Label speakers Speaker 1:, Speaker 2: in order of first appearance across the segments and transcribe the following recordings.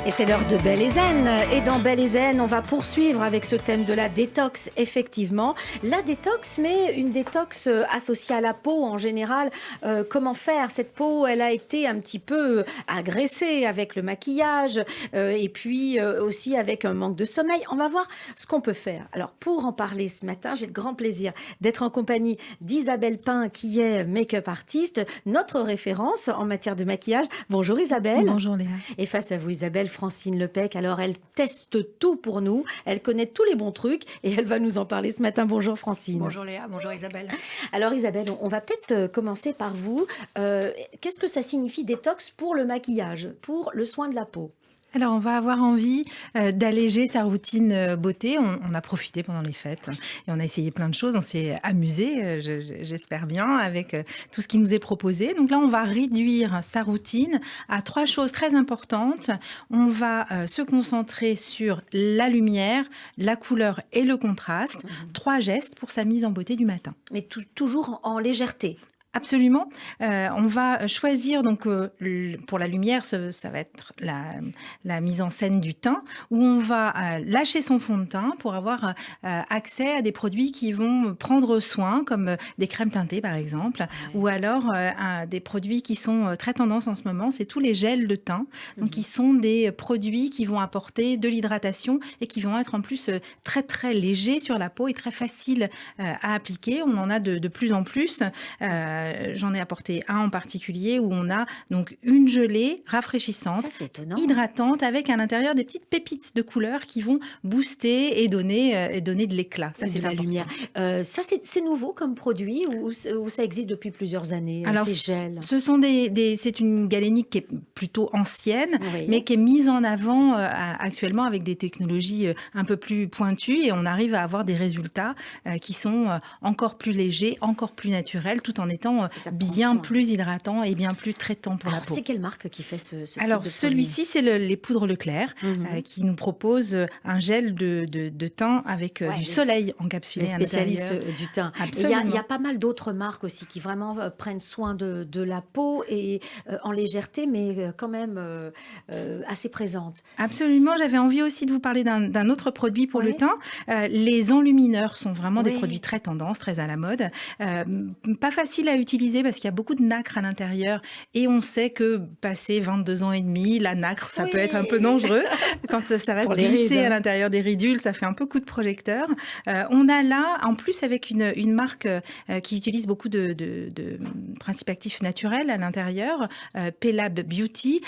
Speaker 1: Et c'est l'heure de Belle et Zen. Et dans Belle et Zen, on va poursuivre avec ce thème de la détox, effectivement. La détox, mais une détox associée à la peau en général. Comment faire? Cette peau, elle a été un petit peu agressée avec le maquillage et puis aussi avec un manque de sommeil. On va voir ce qu'on peut faire. Alors, pour en parler ce matin, j'ai le grand plaisir d'être en compagnie d'Isabelle Pin, qui est make-up artiste, notre référence en matière de maquillage. Bonjour Isabelle.
Speaker 2: Bonjour Léa.
Speaker 1: Et face à vous, Isabelle, Francine Lepec. Alors, elle teste tout pour nous. Elle connaît tous les bons trucs et elle va nous en parler ce matin. Bonjour Francine.
Speaker 2: Bonjour Léa, bonjour Isabelle.
Speaker 1: Alors Isabelle, on va peut-être commencer par vous. Qu'est-ce que ça signifie détox pour le maquillage, pour le soin de la peau?
Speaker 2: Alors, on va avoir envie d'alléger sa routine beauté. On a profité pendant les fêtes et on a essayé plein de choses. On s'est amusé, j'espère bien, avec tout ce qui nous est proposé. Donc là, on va réduire sa routine à 3 choses très importantes. On va se concentrer sur la lumière, la couleur et le contraste. 3 gestes pour sa mise en beauté du matin.
Speaker 1: Mais toujours en légèreté.
Speaker 2: Absolument. On va choisir, donc pour la lumière, ça va être la mise en scène du teint, où on va lâcher son fond de teint pour avoir accès à des produits qui vont prendre soin, comme des crèmes teintées par exemple, ou alors des produits qui sont très tendance en ce moment, c'est tous les gels de teint, donc qui sont des produits qui vont apporter de l'hydratation et qui vont être en plus très très légers sur la peau et très faciles à appliquer. On en a de plus en plus. J'en ai apporté un en particulier où on a donc une gelée rafraîchissante, hydratante, avec à l'intérieur des petites pépites de couleurs qui vont booster et donner de l'éclat.
Speaker 1: Ça, c'est la lumière. Ça, c'est nouveau comme produit ou ça existe depuis plusieurs années?
Speaker 2: Alors,
Speaker 1: ces gels.
Speaker 2: C'est une galénique qui est plutôt ancienne, mais qui est mise en avant actuellement avec des technologies un peu plus pointues et on arrive à avoir des résultats qui sont encore plus légers, encore plus naturels, tout en étant bien plus hydratant et bien plus traitant pour la peau.
Speaker 1: C'est quelle marque qui fait ce type
Speaker 2: Alors,
Speaker 1: de
Speaker 2: celui-ci, c'est les poudres Leclerc qui nous propose un gel de teint avec du soleil encapsulé à l'intérieur.
Speaker 1: Les spécialistes du teint. Il y a pas mal d'autres marques aussi qui vraiment prennent soin de la peau et en légèreté, mais quand même assez présente.
Speaker 2: Absolument. J'avais envie aussi de vous parler d'un autre produit pour le teint. Les enlumineurs sont vraiment des produits très tendance, très à la mode. Pas facile à utiliser parce qu'il y a beaucoup de nacre à l'intérieur et on sait que passé 22 ans et demi, la nacre, ça peut être un peu dangereux. Quand ça va se glisser à l'intérieur des ridules, ça fait un peu coup de projecteur. On a là, en plus avec une marque qui utilise beaucoup de principes actifs naturels à l'intérieur, Pelab Beauty,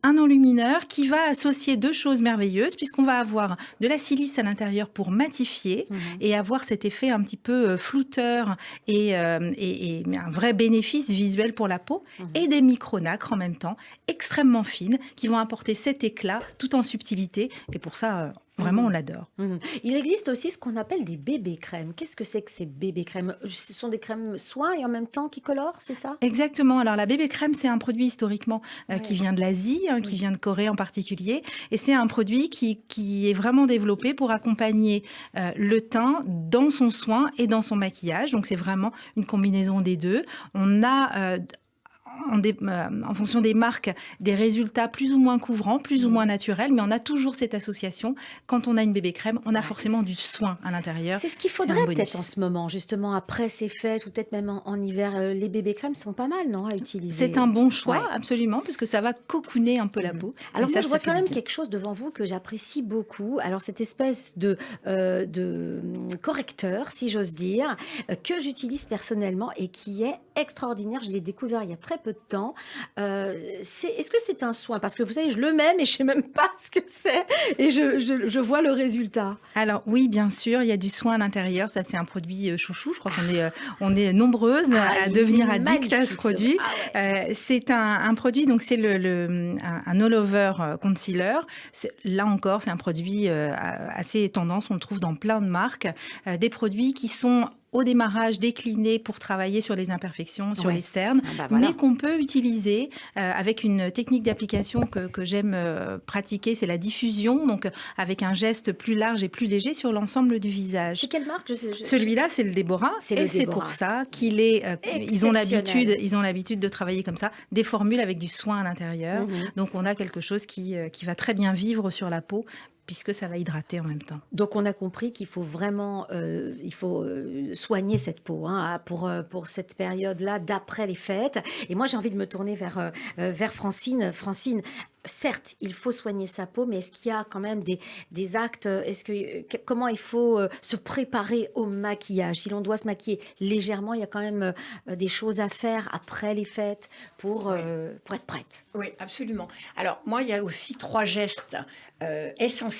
Speaker 2: un enlumineur qui va associer 2 choses merveilleuses puisqu'on va avoir de la silice à l'intérieur pour matifier et avoir cet effet un petit peu flouteur et un vrai bénéfice visuel pour la peau et des micronacres en même temps extrêmement fines qui vont apporter cet éclat tout en subtilité et pour ça vraiment, on l'adore.
Speaker 1: Il existe aussi ce qu'on appelle des bébés crèmes. Qu'est-ce que c'est que ces bébés crèmes? Ce sont des crèmes soins et en même temps qui colorent, c'est ça?
Speaker 2: Exactement. Alors, la bébé crème, c'est un produit historiquement qui vient de l'Asie, qui vient de Corée en particulier. Et c'est un produit qui est vraiment développé pour accompagner le teint dans son soin et dans son maquillage. Donc, c'est vraiment une combinaison des deux. On a... en fonction des marques, des résultats plus ou moins couvrants, plus ou moins naturels, mais on a toujours cette association. Quand on a une bébé crème, on a forcément du soin à l'intérieur.
Speaker 1: C'est ce qu'il faudrait peut-être en ce moment, justement, après ces fêtes, ou peut-être même en hiver. Les bébé crèmes sont pas mal, non, à utiliser?
Speaker 2: C'est un bon choix, absolument, puisque ça va cocooner un peu la peau.
Speaker 1: Alors moi, je vois quand même quelque chose devant vous que j'apprécie beaucoup. Alors, cette espèce de correcteur, si j'ose dire, que j'utilise personnellement et qui est extraordinaire. Je l'ai découvert il y a très peu de temps. Est-ce que c'est un soin? Parce que vous savez, je le mets, mais je sais même pas ce que c'est. Et je vois le résultat.
Speaker 2: Alors oui, bien sûr, il y a du soin à l'intérieur. Ça, c'est un produit chouchou. Je crois qu'on est nombreuses à devenir addicts à ce produit. C'est un produit, donc c'est un all-over concealer. Là encore, c'est un produit assez tendance. On le trouve dans plein de marques. Des produits qui sont au démarrage décliné pour travailler sur les imperfections, sur
Speaker 1: Ouais.
Speaker 2: les cernes,
Speaker 1: Ah bah voilà.
Speaker 2: mais qu'on peut utiliser avec une technique d'application que j'aime pratiquer, c'est la diffusion, donc avec un geste plus large et plus léger sur l'ensemble du visage.
Speaker 1: C'est quelle marque?
Speaker 2: Celui-là, c'est le Déborah,
Speaker 1: C'est
Speaker 2: et
Speaker 1: le
Speaker 2: c'est pour
Speaker 1: Déborah.
Speaker 2: ça qu'il est. Ils ont
Speaker 1: Exceptionnel.
Speaker 2: l'habitude de travailler comme ça, des formules avec du soin à l'intérieur.
Speaker 1: Mhm.
Speaker 2: Donc, on a quelque chose qui va très bien vivre sur la peau, puisque ça va hydrater en même temps.
Speaker 1: Donc on a compris qu'il faut vraiment soigner cette peau hein, pour cette période-là d'après les fêtes. Et moi j'ai envie de me tourner vers Francine. Francine, certes, il faut soigner sa peau, mais est-ce qu'il y a quand même des actes comment il faut se préparer au maquillage? Si l'on doit se maquiller légèrement, il y a quand même des choses à faire après les fêtes pour être prête.
Speaker 3: Oui, absolument. Alors, moi, il y a aussi 3 gestes essentiels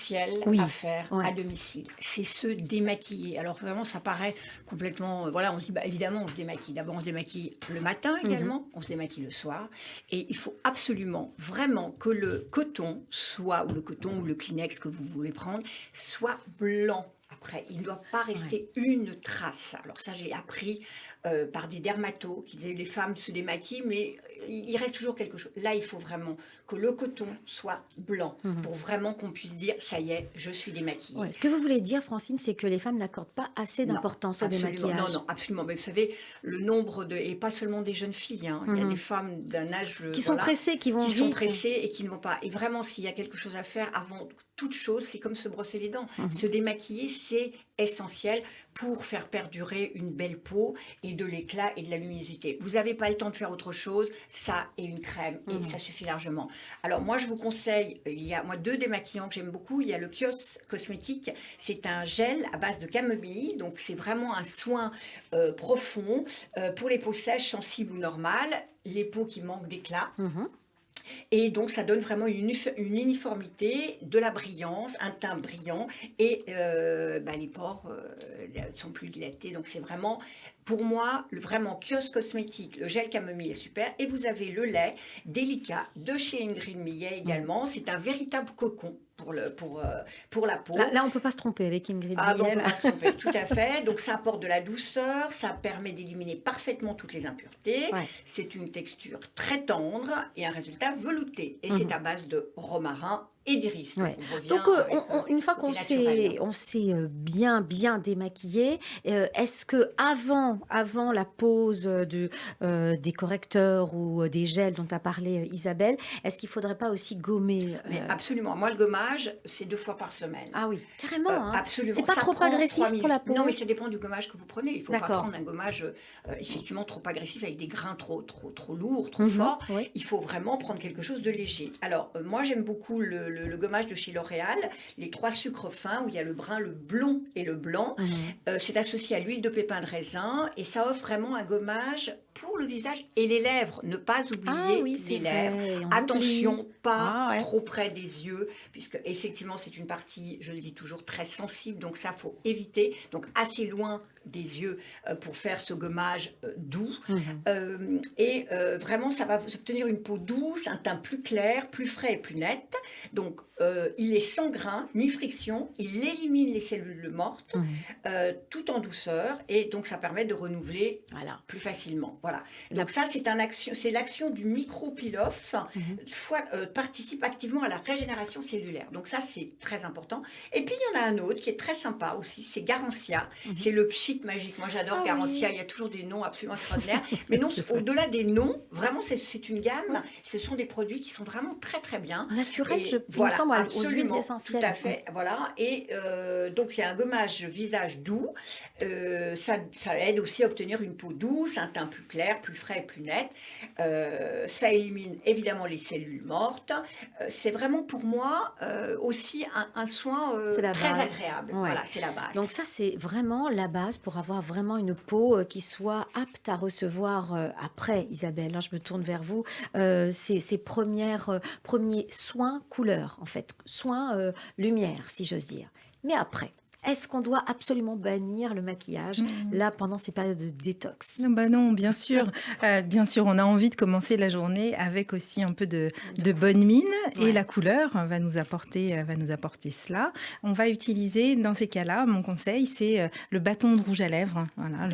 Speaker 1: Oui,
Speaker 3: à faire
Speaker 1: ouais.
Speaker 3: à domicile. C'est se démaquiller. Alors, vraiment, ça paraît complètement... voilà, on se dit, bah, évidemment, on se démaquille. D'abord, on se démaquille le matin également, on se démaquille le soir. Et il faut absolument, vraiment, que le coton soit, ou le coton ou le Kleenex que vous voulez prendre, soit blanc. Après, il ne doit pas rester une trace. Alors ça, j'ai appris par des dermatos qui disaient les femmes se démaquillent, mais il reste toujours quelque chose. Là, il faut vraiment que le coton soit blanc pour vraiment qu'on puisse dire, ça y est, je suis démaquillée.
Speaker 1: Ouais. Ce que vous voulez dire, Francine, c'est que les femmes n'accordent pas assez
Speaker 3: Non,
Speaker 1: d'importance au
Speaker 3: absolument.
Speaker 1: démaquillage.
Speaker 3: Non, absolument. Mais vous savez, le nombre de... Et pas seulement des jeunes filles, hein. Il y a des femmes d'un âge...
Speaker 1: Qui sont pressées, qui vont
Speaker 3: qui
Speaker 1: vite.
Speaker 3: sont pressées et qui ne vont pas. Et vraiment, s'il y a quelque chose à faire, avant toute chose, c'est comme se brosser les dents. Se démaquiller, c'est essentiel pour faire perdurer une belle peau et de l'éclat et de la luminosité. Vous n'avez pas le temps de faire autre chose, ça et une crème, et ça suffit largement. Alors moi, je vous conseille, il y a 2 démaquillants que j'aime beaucoup. Il y a le Kiehl's Cosmétique, c'est un gel à base de camomille, donc c'est vraiment un soin profond pour les peaux sèches, sensibles ou normales, les peaux qui manquent d'éclat. Et donc, ça donne vraiment une uniformité, de la brillance, un teint brillant et les pores sont plus dilatés. Donc, c'est vraiment, pour moi, vraiment Kiehl's Cosmétique, le gel camomille est super. Et vous avez le lait délicat de chez Ingrid Millet également. C'est un véritable cocon pour la peau.
Speaker 1: Là, on ne peut pas se tromper avec Ingrid
Speaker 3: Ah bon, on
Speaker 1: Millet.
Speaker 3: peut pas se tromper, tout à fait. Donc ça apporte de la douceur, ça permet d'éliminer parfaitement toutes les impuretés.
Speaker 1: Ouais.
Speaker 3: C'est une texture très tendre et un résultat velouté. Et c'est à base de romarin et d'iris.
Speaker 1: Ouais.
Speaker 3: On revient
Speaker 1: Donc,
Speaker 3: avec,
Speaker 1: une fois
Speaker 3: côté
Speaker 1: qu'on
Speaker 3: naturel.
Speaker 1: s'est bien démaquillé, est-ce que avant la pose des correcteurs ou des gels dont a parlé Isabelle, est-ce qu'il ne faudrait pas aussi gommer
Speaker 3: Mais absolument. Moi, le gommage, c'est 2 fois par semaine.
Speaker 1: Ah oui, carrément. Hein.
Speaker 3: Absolument.
Speaker 1: C'est pas
Speaker 3: Ça
Speaker 1: trop
Speaker 3: prend
Speaker 1: agressif
Speaker 3: 3
Speaker 1: pour
Speaker 3: minutes.
Speaker 1: la peau?
Speaker 3: Non, mais ça dépend du gommage que vous prenez. Il ne faut pas
Speaker 1: D'accord.
Speaker 3: prendre un gommage effectivement trop agressif avec des grains trop lourds, trop forts.
Speaker 1: Oui.
Speaker 3: Il faut vraiment prendre quelque chose de léger. Alors, moi, j'aime beaucoup le gommage de chez L'Oréal, les 3 sucres fins où il y a le brun, le blond et le blanc. C'est associé à l'huile de pépins de raisin et ça offre vraiment un gommage pour le visage et les lèvres. Ne pas oublier
Speaker 1: oui, c'est
Speaker 3: les lèvres.
Speaker 1: vrai, on
Speaker 3: Attention,
Speaker 1: oublie.
Speaker 3: pas
Speaker 1: Ouais.
Speaker 3: trop près des yeux, puisque effectivement c'est une partie, je le dis toujours, très sensible, donc ça faut éviter. Donc assez loin des yeux pour faire ce gommage doux. Vraiment, ça va vous obtenir une peau douce, un teint plus clair, plus frais et plus net. Donc, il est sans grain, ni friction. Il élimine les cellules mortes, tout en douceur. Et donc, ça permet de renouveler plus facilement. Voilà. Donc, ça, c'est l'action du micro-peel-off participe activement à la régénération cellulaire. Donc, ça, c'est très important. Et puis, il y en a un autre qui est très sympa aussi. C'est Garancia. C'est le pchit magique. Moi, j'adore Garancia. Il y a toujours des noms absolument extraordinaires. Mais non, au-delà des noms, vraiment, c'est une gamme. Ce sont des produits qui sont vraiment très, très bien.
Speaker 1: Naturel,
Speaker 3: Et
Speaker 1: il me semble, aux huiles
Speaker 3: absolument,
Speaker 1: essentielles.
Speaker 3: tout à fait. Voilà. Et donc, il y a un gommage visage doux. Ça aide aussi à obtenir une peau douce, un teint plus clair, plus frais et plus net. Ça élimine évidemment les cellules mortes. C'est vraiment pour moi aussi un soin très agréable.
Speaker 1: Ouais.
Speaker 3: Voilà, c'est la base.
Speaker 1: Donc ça, c'est vraiment la base pour avoir vraiment une peau qui soit apte à recevoir après, Isabelle, hein, je me tourne vers vous, ces premiers soins couleur, en fait, soins lumière, si j'ose dire. Mais après, Est-ce qu'on doit absolument bannir le maquillage là pendant ces périodes de détox?
Speaker 2: Non, bien sûr. Bien sûr, on a envie de commencer la journée avec aussi un peu de bonne mine et
Speaker 1: Ouais.
Speaker 2: la couleur va nous apporter cela. On va utiliser, dans ces cas-là, mon conseil, c'est le bâton de rouge à lèvres. Voilà,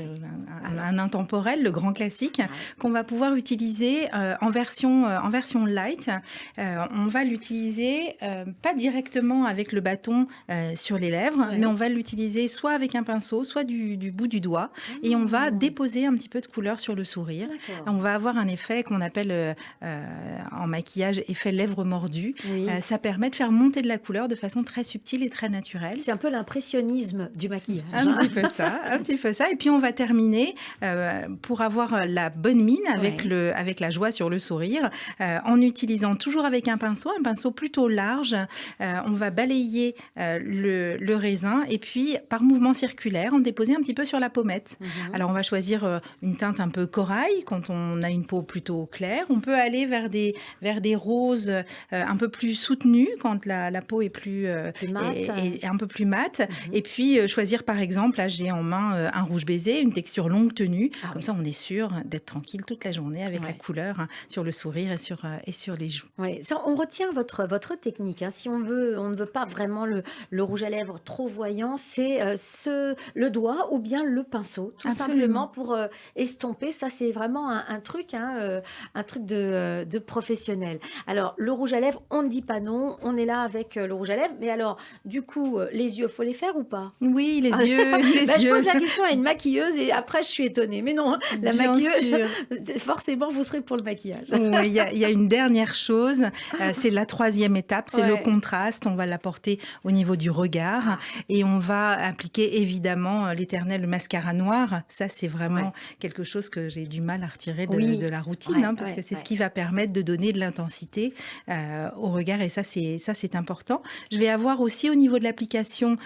Speaker 2: un intemporel, le grand classique, qu'on va pouvoir utiliser en version light. On va l'utiliser pas directement avec le bâton sur les lèvres, mais on va l'utiliser soit avec un pinceau, soit du bout du doigt, et on va déposer un petit peu de couleur sur le sourire. On va avoir un effet qu'on appelle en maquillage effet lèvres mordues.
Speaker 1: Oui.
Speaker 2: Ça permet de faire monter de la couleur de façon très subtile et très naturelle.
Speaker 1: C'est un peu l'impressionnisme du maquillage.
Speaker 2: Un petit peu ça. Et puis on va terminer pour avoir la bonne mine avec la joie sur le sourire, en utilisant toujours avec un pinceau plutôt large. On va balayer le raisin et puis par mouvement circulaire, en déposer un petit peu sur la pommette. Alors on va choisir une teinte un peu corail quand on a une peau plutôt claire. On peut aller vers des roses un peu plus soutenues quand la peau est plus est un peu plus mate. Et puis choisir par exemple, là j'ai en main un rouge baiser, une texture longue tenue. Comme ça on est sûr d'être tranquille toute la journée avec la couleur sur le sourire et sur les joues.
Speaker 1: Ouais, ça, on retient votre technique. Si on ne veut pas vraiment le rouge à lèvres trop voyant, c'est le doigt ou bien le pinceau, tout simplement pour estomper. Ça, c'est vraiment un truc de professionnel. Alors, le rouge à lèvres, on ne dit pas non. On est là avec le rouge à lèvres. Mais alors, du coup, les yeux, faut les faire ou pas?
Speaker 2: Oui, les yeux.
Speaker 1: Je pose la question à une maquilleuse et après, je suis étonnée. Mais non, la maquilleuse, forcément, vous serez pour le maquillage.
Speaker 2: Oui, il y a une dernière chose, c'est la troisième étape, c'est le contraste. On va l'apporter au niveau du regard et on va appliquer évidemment l'éternel mascara noir. Ça, c'est vraiment quelque chose que j'ai du mal à retirer de la routine, parce que c'est ce qui va permettre de donner de l'intensité au regard, et ça, c'est important. Je vais avoir aussi au niveau de l'application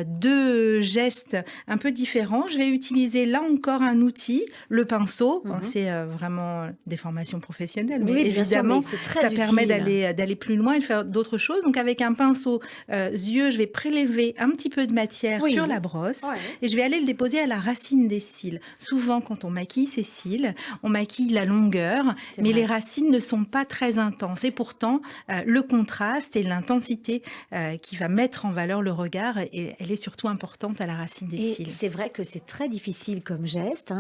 Speaker 2: deux gestes un peu différents. Je vais utiliser là encore un outil, le pinceau. C'est vraiment des formations professionnelles, mais évidemment, ça permet d'aller plus loin et de faire d'autres choses. Donc avec un pinceau yeux, je vais prélever un petit peu de matière sur la brosse et je vais aller le déposer à la racine des cils. Souvent, quand on maquille ses cils, on maquille la longueur, mais les racines ne sont pas très intenses. Et pourtant, le contraste et l'intensité qui va mettre en valeur le regard, elle est surtout importante à la racine des cils.
Speaker 1: C'est vrai que c'est très difficile comme geste.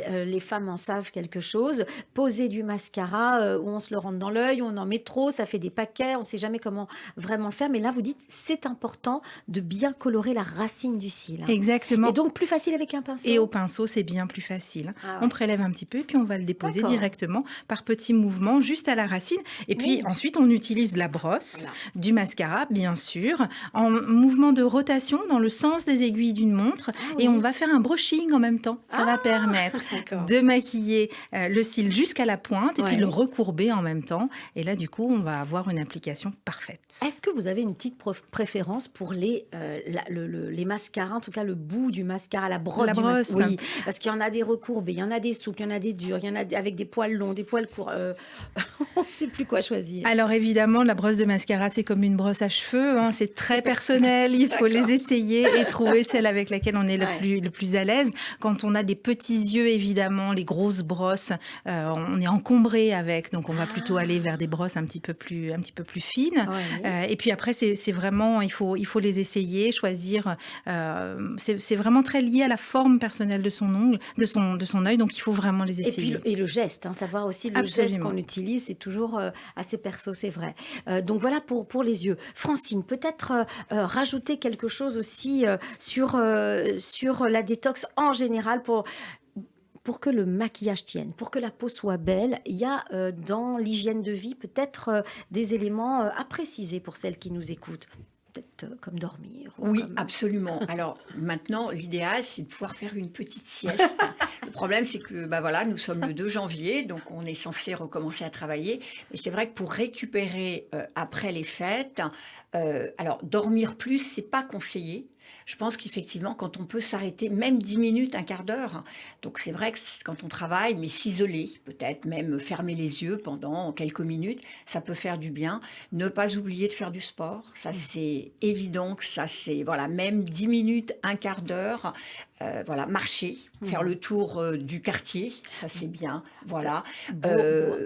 Speaker 1: Les femmes en savent quelque chose. Poser du mascara où on se le rentre dans l'œil, où on en met trop, ça fait des paquets, on ne sait jamais comment vraiment le faire. Mais là, vous dites, c'est important de bien colorer la racine du cil.
Speaker 2: Exactement.
Speaker 1: Et donc, plus facile avec un pinceau.
Speaker 2: Et au pinceau, c'est bien plus facile. On prélève un petit peu et puis on va le déposer directement par petits mouvements juste à la racine. Et puis ensuite, on utilise la brosse, du mascara, bien sûr, en mouvement de rotation dans le sens des aiguilles d'une montre. Et on va faire un brushing en même temps. Ça va permettre de maquiller le cil jusqu'à la pointe et puis le recourber en même temps. Et là, du coup, on va avoir une application parfaite.
Speaker 1: Est-ce que vous avez une petite préférence pour les mascaras, en tout cas le bout du mascara, la brosse du mascara? Oui, parce qu'il y en a des recourbés, il y en a des souples, il y en a des durs, il y en a avec des poils longs, des poils courts. On ne sait plus quoi choisir.
Speaker 2: Alors évidemment, la brosse de mascara, c'est comme une brosse à cheveux. C'est très personnel. Il faut les essayer et trouver celle avec laquelle on est le plus à l'aise. Quand on a des petits yeux, évidemment, les grosses brosses, on est encombré avec. Donc on va plutôt aller vers des brosses un petit peu plus fines. Et puis après, c'est vraiment, il faut les essayer, choisir. C'est vraiment très lié à la forme personnelle de son ongle, de son œil. Donc il faut vraiment les essayer.
Speaker 1: Et le geste, savoir aussi le geste qu'on utilise, c'est toujours assez perso, c'est vrai. Donc voilà pour les yeux. Francine, peut-être rajouter quelque chose aussi sur la détox en général pour que le maquillage tienne, pour que la peau soit belle. Il y a dans l'hygiène de vie peut-être des éléments à préciser pour celles qui nous écoutent. Peut-être comme dormir.
Speaker 3: Oui, absolument. Alors maintenant, l'idéal, c'est de pouvoir faire une petite sieste. Le problème, c'est que nous sommes le 2 janvier, donc on est censé recommencer à travailler. Mais c'est vrai que pour récupérer après les fêtes, alors dormir plus, c'est pas conseillé. Je pense qu'effectivement, quand on peut s'arrêter même 10 minutes, un quart d'heure, donc c'est vrai que quand on travaille, mais s'isoler, peut-être même fermer les yeux pendant quelques minutes, ça peut faire du bien. Ne pas oublier de faire du sport, ça c'est évident que ça c'est, voilà, même 10 minutes, un quart d'heure, voilà, marcher, faire le tour du quartier, ça c'est bien, voilà.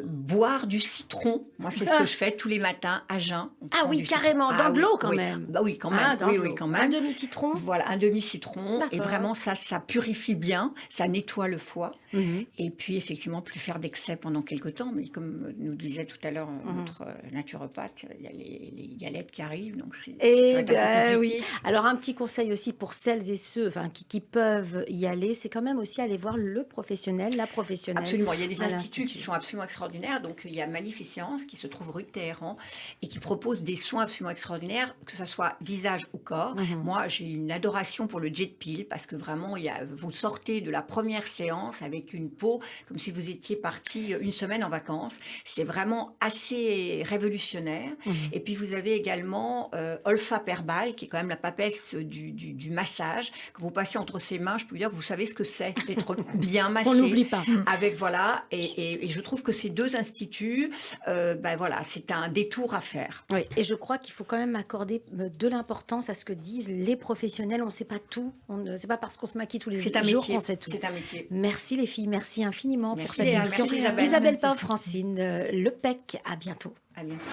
Speaker 3: Boire du citron, moi c'est ce que je fais tous les matins à jeun.
Speaker 1: Ah oui, carrément, dans de l'eau quand même.
Speaker 3: Bah oui, quand même. Oui, quand même.
Speaker 1: Un demi-citron.
Speaker 3: Voilà, un demi-citron. Et
Speaker 1: D'accord.
Speaker 3: vraiment, ça purifie bien, ça nettoie le foie. Et puis, effectivement, plus faire d'excès pendant quelques temps. Mais comme nous disait tout à l'heure notre naturopathe, il y a les galettes qui arrivent. Donc ça va être un peu compliqué.
Speaker 1: Oui. Alors, un petit conseil aussi pour celles et ceux qui peuvent y aller, c'est quand même aussi aller voir le professionnel, la professionnelle.
Speaker 3: Absolument. Il y a des instituts qui sont absolument extraordinaires. Donc, il y a Magnificence qui se trouve rue de Téhéran et qui propose des soins absolument extraordinaires, que ce soit visage ou corps. Moi, j'ai une adoration pour le jet peel parce que vraiment, vous sortez de la première séance avec une peau comme si vous étiez parti une semaine en vacances. C'est vraiment assez révolutionnaire. Et puis, vous avez également Olfa Perbal, qui est quand même la papesse du massage. Quand vous passez entre ses mains, je peux vous dire que vous savez ce que c'est d'être bien massé.
Speaker 1: On n'oublie pas.
Speaker 3: Avec, voilà, et je trouve que ces deux instituts, voilà, c'est un détour à faire.
Speaker 1: Oui, et je crois qu'il faut quand même accorder de l'importance à ce que disent les professionnels. On ne sait pas tout. C'est pas parce qu'on se maquille tous les jours qu'on sait tout.
Speaker 3: C'est un métier.
Speaker 1: Merci les filles, merci infiniment pour cette
Speaker 3: Léa,
Speaker 1: émission.
Speaker 3: merci Isabelle.
Speaker 1: Isabelle Pain, Francine Lepec, à bientôt.
Speaker 3: À bientôt.